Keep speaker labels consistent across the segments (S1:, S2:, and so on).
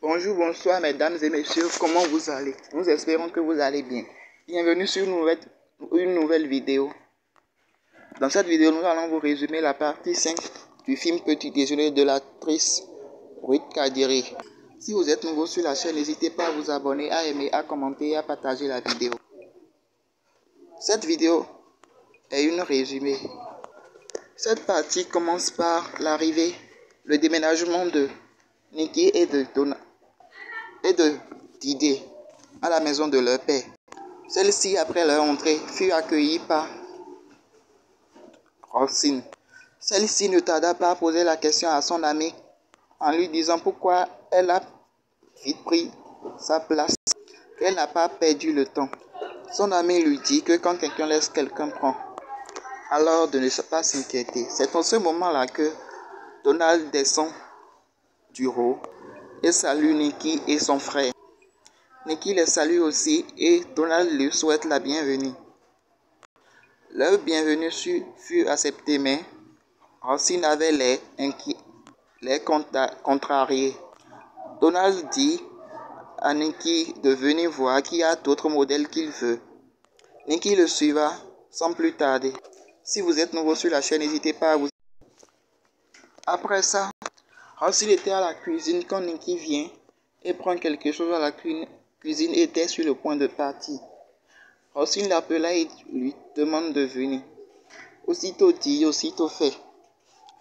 S1: Bonjour, bonsoir mesdames et messieurs, comment vous allez? Nous espérons que vous allez bien. Bienvenue sur une nouvelle vidéo. Dans cette vidéo, nous allons vous résumer la partie 5 du film Petit Déjeuner de l'actrice Ruth Kadiri. Si vous êtes nouveau sur la chaîne, n'hésitez pas à vous abonner, à aimer, à commenter et à partager la vidéo. Cette vidéo est une résumé. Cette partie commence par l'arrivée, le déménagement de Nikki et de Didé à la maison de leur père. Celle-ci, après leur entrée, fut accueillie par Roxine. Celle-ci ne tarda pas à poser la question à son amie en lui disant pourquoi elle a vite pris sa place, qu'elle n'a pas perdu le temps. Son ami lui dit que quand quelqu'un laisse quelqu'un prendre, alors de ne pas s'inquiéter. C'est en ce moment-là que Donald descend du haut et salue Nikki et son frère. Nikki les salue aussi et Donald lui souhaite la bienvenue. Leur bienvenue fut acceptée, mais Roxine avait l'air contrarié. Donald dit à Nikki de venir voir qu'il y a d'autres modèles qu'il veut. Nikki le suivra sans plus tarder. Si vous êtes nouveau sur la chaîne, n'hésitez pas à vous... Après ça, Roxine était à la cuisine quand Nikki vient et prend quelque chose à la cuisine et était sur le point de partir. Roxine l'appela et lui demande de venir. Aussitôt dit, aussitôt fait.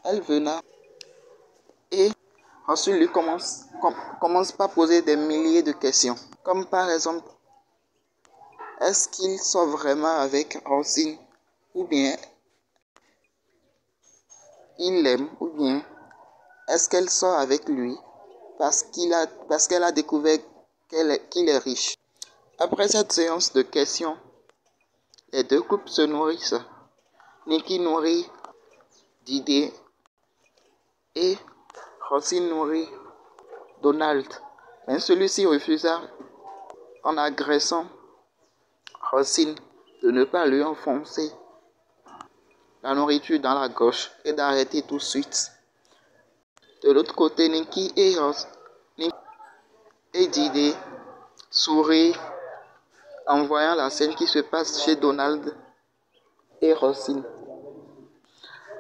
S1: Elle venait et Roxine lui commence par poser des milliers de questions. Comme par exemple, est-ce qu'il sort vraiment avec Roxine? Ou bien il l'aime? Ou bien est-ce qu'elle sort avec lui parce qu'elle a découvert qu'il est riche? Après cette séance de questions, les deux couples se nourrissent. Nikki nourrit Didé et Roxine nourrit Donald. Mais celui-ci refusa en agressant Roxine de ne pas lui enfoncer la nourriture dans la gorge et d'arrêter tout de suite. De l'autre côté, Nikki et Didé sourient en voyant la scène qui se passe chez Donald et Roxine.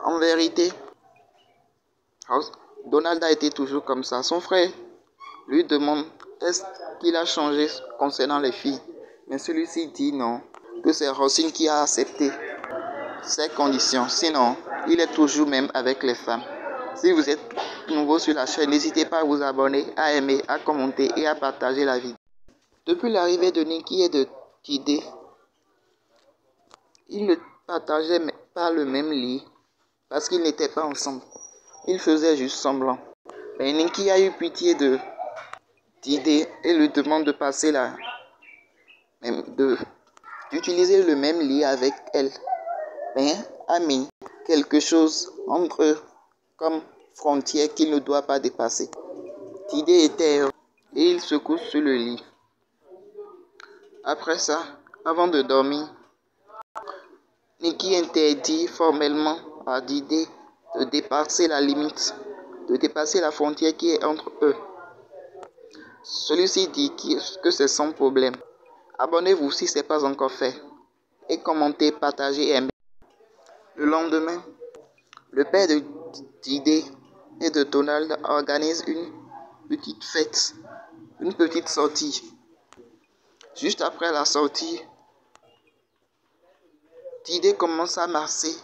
S1: En vérité, Donald a été toujours comme ça. Son frère lui demande est-ce qu'il a changé concernant les filles. Mais celui-ci dit non, que c'est Roxine qui a accepté ses conditions. Sinon, il est toujours même avec les femmes. Si vous êtes nouveau sur la chaîne, n'hésitez pas à vous abonner, à aimer, à commenter et à partager la vidéo. Depuis l'arrivée de Nikki et de Didé, ils ne partageaient pas le même lit parce qu'ils n'étaient pas ensemble. Ils faisaient juste semblant. Mais Nikki a eu pitié de Didé et lui demande de passer d'utiliser le même lit avec elle. Mais a mis quelque chose entre eux comme frontière qu'il ne doit pas dépasser. Didé était heureux et il se couche sur le lit. Après ça, avant de dormir, Nikki interdit formellement à Didé de dépasser la limite, de dépasser la frontière qui est entre eux. Celui-ci dit que c'est son problème. Abonnez-vous si ce n'est pas encore fait. Et commentez, partagez et aimez. Le lendemain, le père de Didé et de Donald organise une petite fête, une petite sortie. Juste après la sortie, Didé commence à masser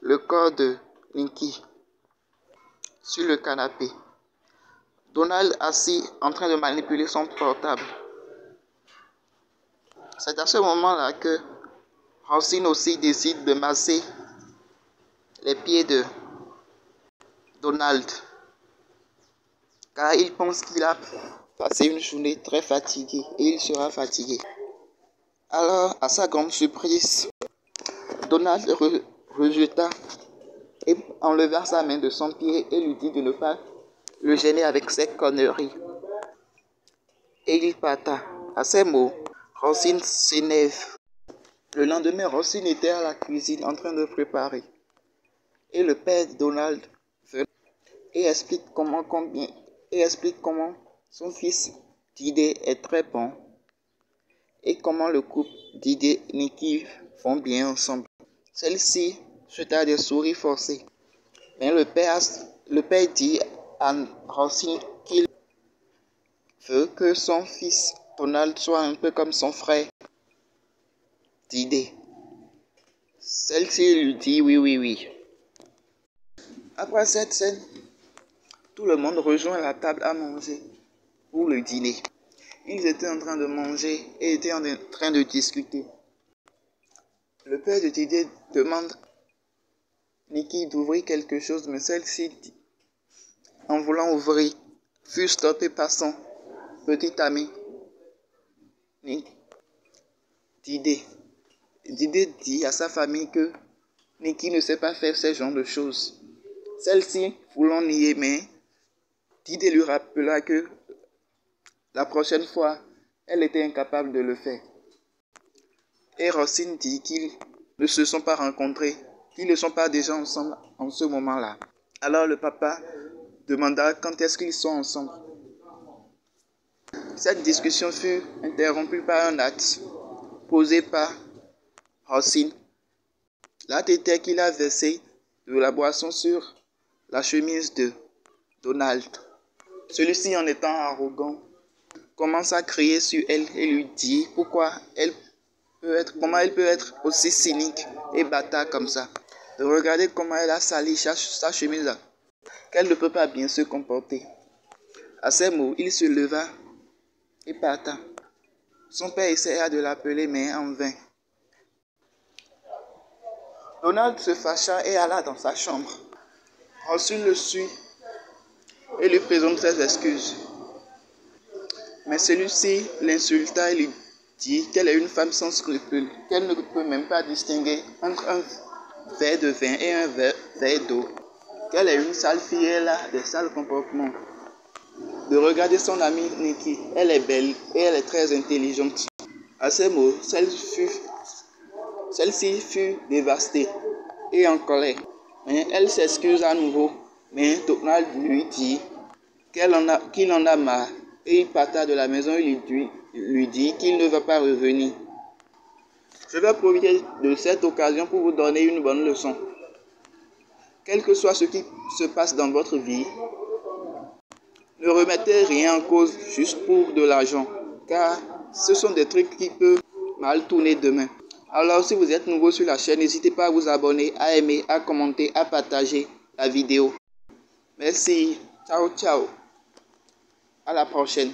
S1: le corps de Nikki sur le canapé. Donald assis en train de manipuler son portable. C'est à ce moment-là que Roxine aussi décide de masser les pieds de Donald, car il pense qu'il a passé une journée très fatiguée et il sera fatigué. Alors, à sa grande surprise, Donald rejeta et enleva sa main de son pied et lui dit de ne pas le gêner avec ses conneries. Et il parta. À ces mots, Roxine s'énerve. Le lendemain, Roxine était à la cuisine en train de préparer. Et le père de Donald venait. et explique comment son fils Didé est très bon et comment le couple Didé et Nikki vont bien ensemble. Celle-ci jeta des sourires forcés. Mais le père dit à Rosine qu'il veut que son fils Donald soit un peu comme son frère Didé. Celle-ci lui dit oui. Après cette scène, tout le monde rejoint la table à manger pour le dîner. Ils étaient en train de manger et étaient en train de discuter. Le père de Didé demande Nikki d'ouvrir quelque chose, mais celle-ci, en voulant ouvrir, fut stoppée par son petit ami Didé. Didé dit à sa famille que Nikki ne sait pas faire ce genre de choses. Celle-ci, voulant nier, mais Didé lui rappela que la prochaine fois, elle était incapable de le faire. Et Rosine dit qu'ils ne se sont pas rencontrés, qu'ils ne sont pas déjà ensemble en ce moment-là. Alors le papa demanda quand est-ce qu'ils sont ensemble. Cette discussion fut interrompue par un acte posé par Rosine. L'acte était qu'il a versé de la boisson sur la chemise de Donald. Celui-ci, en étant arrogant, commence à crier sur elle et lui dit comment elle peut être aussi cynique et bâtarde comme ça. De regarder comment elle a sali sa chemise là, qu'elle ne peut pas bien se comporter. À ces mots, il se leva et parta. Son père essaya de l'appeler, mais en vain. Donald se fâcha et alla dans sa chambre. Rosine le suit et lui présente ses excuses. Mais celui-ci l'insulta et lui dit qu'elle est une femme sans scrupules, qu'elle ne peut même pas distinguer entre un verre de vin et un verre d'eau, qu'elle est une sale fille et elle a des sales comportements. De regarder son amie Nikki, elle est belle et elle est très intelligente. À ces mots, celle-ci fut dévastée et en colère. Mais elle s'excuse à nouveau, mais Donald lui dit qu'il en a marre et il parta de la maison et lui dit qu'il ne va pas revenir. Je vais profiter de cette occasion pour vous donner une bonne leçon. Quel que soit ce qui se passe dans votre vie, ne remettez rien en cause juste pour de l'argent, car ce sont des trucs qui peuvent mal tourner demain. Alors si vous êtes nouveau sur la chaîne, n'hésitez pas à vous abonner, à aimer, à commenter, à partager la vidéo. Merci, ciao. À la prochaine.